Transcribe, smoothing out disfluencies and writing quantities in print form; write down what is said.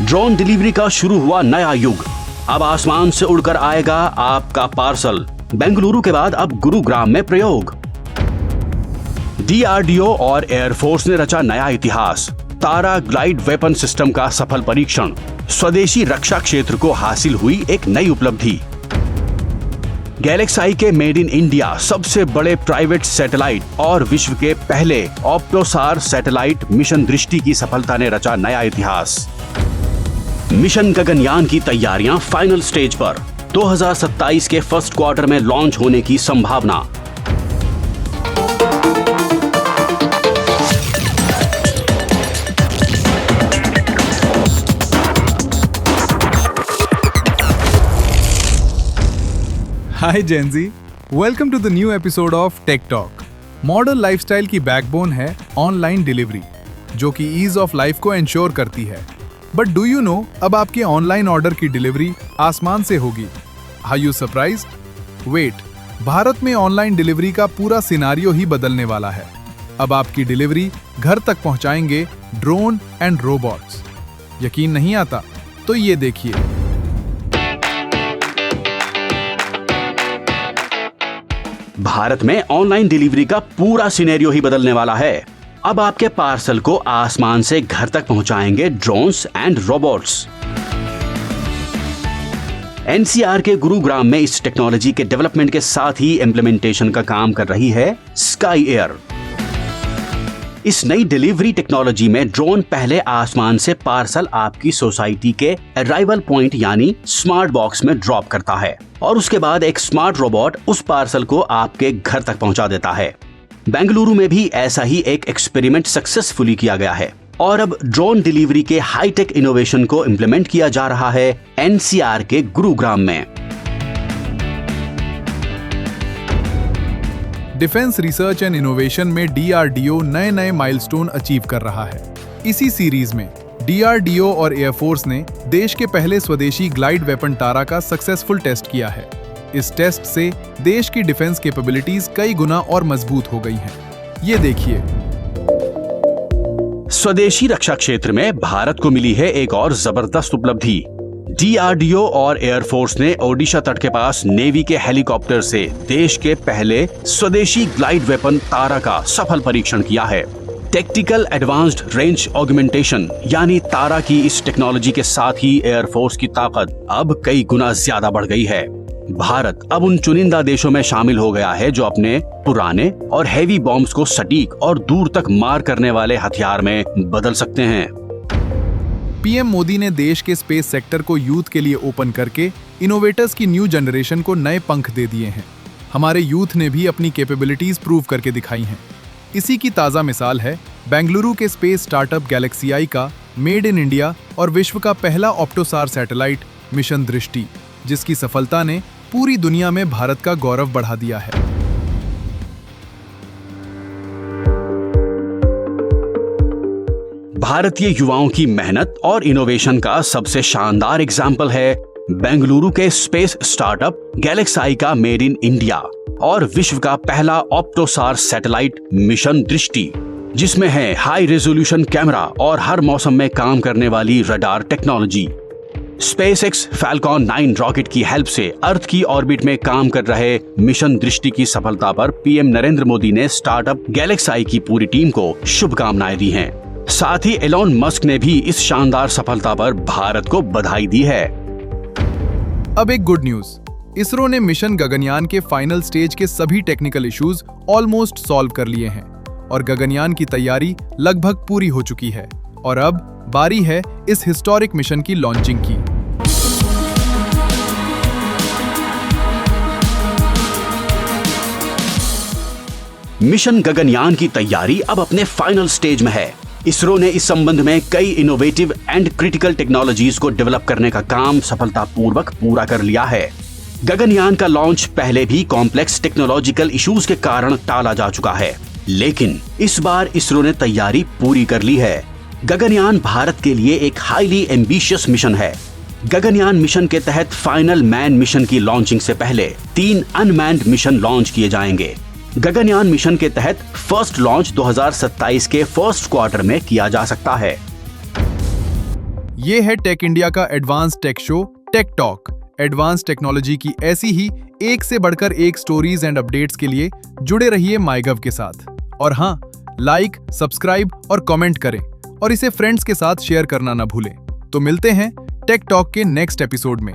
Drone delivery का शुरू हुआ नया युग। अब आसमान से उड़कर आएगा आपका पार्सल। बेंगलुरु के बाद अब गुरुग्राम में प्रयोग। डीआरडीओ और एयरफोर्स ने रचा नया इतिहास। तारा ग्लाइड वेपन सिस्टम का सफल परीक्षण। स्वदेशी रक्षा क्षेत्र को हासिल हुई एक नई उपलब्धि। गैलेक्साई के मेड इन इंडिया सबसे बड़े प्राइवेट सैटेलाइट और विश्व के पहले ऑप्टोसार सैटेलाइट मिशन दृष्टि की सफलता ने रचा नया इतिहास। मिशन गगनयान की तैयारियां फाइनल स्टेज पर। 2027 के फर्स्ट क्वार्टर में लॉन्च होने की संभावना। Hi Gen Z, welcome to the new episode of tech talk. Modern lifestyle की बैकबोन है ऑनलाइन डिलीवरी, जो कि ईज ऑफ लाइफ को इंश्योर करती है। बट डू यू नो, अब आपके ऑनलाइन ऑर्डर की डिलीवरी आसमान से होगी। Are you surprised? Wait, Bharat में ऑनलाइन डिलीवरी का पूरा सिनारियो ही बदलने वाला है। अब आपकी डिलीवरी घर तक पहुंचाएंगे ड्रोन एंड रोबोट्स। यकीन नहीं आता? तो ये देखिए। भारत में ऑनलाइन डिलीवरी का पूरा सिनेरियो ही बदलने वाला है। अब आपके पार्सल को आसमान से घर तक पहुंचाएंगे ड्रोन्स एंड रोबोट्स। एनसीआर के गुरुग्राम में इस टेक्नोलॉजी के डेवलपमेंट के साथ ही इम्प्लीमेंटेशन का काम कर रही है स्काई एयर। इस नई डिलीवरी टेक्नोलॉजी में ड्रोन पहले आसमान से पार्सल आपकी सोसाइटी के अराइवल पॉइंट यानी स्मार्ट बॉक्स में ड्रॉप करता है और उसके बाद एक स्मार्ट रोबोट उस पार्सल को आपके घर तक पहुंचा देता है। बेंगलुरु में भी ऐसा ही एक एक्सपेरिमेंट सक्सेसफुली किया गया है और अब ड्रोन डिलीवरी के हाईटेक इनोवेशन को इम्प्लीमेंट किया जा रहा है एनसीआर के गुरुग्राम में। डिफेंस रिसर्च एंड इनोवेशन में डीआरडीओ नए नए माइलस्टोन अचीव कर रहा है। इसी सीरीज में डीआरडीओ और एयरफोर्स ने देश के पहले स्वदेशी ग्लाइड वेपन तारा का सक्सेसफुल टेस्ट किया है। इस टेस्ट से देश की डिफेंस कैपेबिलिटीज कई गुना और मजबूत हो गई हैं। ये देखिए। स्वदेशी रक्षा क्षेत्र में भारत को मिली है एक और जबरदस्त उपलब्धि। डीआरडीओ और एयरफोर्स ने ओडिशा तट के पास नेवी के हेलीकॉप्टर से देश के पहले स्वदेशी ग्लाइड वेपन तारा का सफल परीक्षण किया है। टेक्टिकल एडवांस्ड रेंज ऑगमेंटेशन यानी तारा की इस टेक्नोलॉजी के साथ ही एयरफोर्स की ताकत अब कई गुना ज्यादा बढ़ गई है। भारत अब उन चुनिंदा देशों में शामिल हो गया है जो अपने पुराने और हैवी बॉम्ब्स को सटीक और दूर तक मार करने वाले हथियार में बदल सकते हैं। पीएम मोदी ने देश के स्पेस सेक्टर को यूथ के लिए ओपन करके इनोवेटर्स की न्यू जनरेशन को नए पंख दे दिए हैं। हमारे यूथ ने भी अपनी कैपेबिलिटीज प्रूव करके दिखाई हैं। इसी की ताज़ा मिसाल है बेंगलुरु के स्पेस स्टार्टअप गैलेक्सीआई का मेड इन इंडिया और विश्व का पहला ऑप्टोसार सैटेलाइट मिशन दृष्टि, जिसकी सफलता ने पूरी दुनिया में भारत का गौरव बढ़ा दिया है। भारतीय युवाओं की मेहनत और इनोवेशन का सबसे शानदार एग्जाम्पल है बेंगलुरु के स्पेस स्टार्टअप गैलेक्साई का मेड इन इंडिया और विश्व का पहला ऑप्टोसार सैटेलाइट मिशन दृष्टि, जिसमें है हाई रेजोल्यूशन कैमरा और हर मौसम में काम करने वाली radar technology. SpaceX Falcon 9 rocket की हेल्प से अर्थ की ऑर्बिट में काम कर रहे मिशन दृष्टि की सफलता पर पीएम नरेंद्र मोदी ने स्टार्टअप गैलेक्साई की पूरी टीम को शुभकामनाएं दी हैं। साथ ही एलोन मस्क ने भी इस शानदार सफलता पर भारत को बधाई दी है। अब एक गुड न्यूज, इसरो ने मिशन गगनयान के फाइनल स्टेज के सभी टेक्निकल इश्यूज ऑलमोस्ट सॉल्व कर लिए हैं और गगनयान की तैयारी लगभग पूरी हो चुकी है और अब बारी है इस हिस्टोरिक मिशन की लॉन्चिंग की। मिशन गगनयान की तैयारी अब अपने फाइनल स्टेज में है। इसरो ने इस संबंध में कई इनोवेटिव एंड क्रिटिकल टेक्नोलॉजीज को डेवलप करने का काम सफलतापूर्वक पूरा कर लिया है। गगनयान का लॉन्च पहले भी कॉम्प्लेक्स टेक्नोलॉजिकल इश्यूज के कारण टाला जा चुका है, लेकिन इस बार इसरो ने तैयारी पूरी कर ली है। गगनयान भारत के लिए एक हाईली एम्बिशियस मिशन है। गगनयान मिशन के तहत फाइनल मैन मिशन की लॉन्चिंग से पहले 3 अनमैन्ड मिशन लॉन्च किए जाएंगे। गगनयान मिशन के तहत फर्स्ट लॉन्च 2027 के फर्स्ट क्वार्टर में किया जा सकता है। ये है टेक इंडिया का advance tech show tech talk. Advance technology की ऐसी ही एक से बढ़कर एक स्टोरीज एंड अपडेट्स के लिए जुड़े रहिए माईगव के साथ। और हाँ, लाइक, सब्सक्राइब और कमेंट करें और इसे फ्रेंड्स के साथ शेयर करना ना भूलें। तो मिलते हैं टेक टॉक के नेक्स्ट एपिसोड में।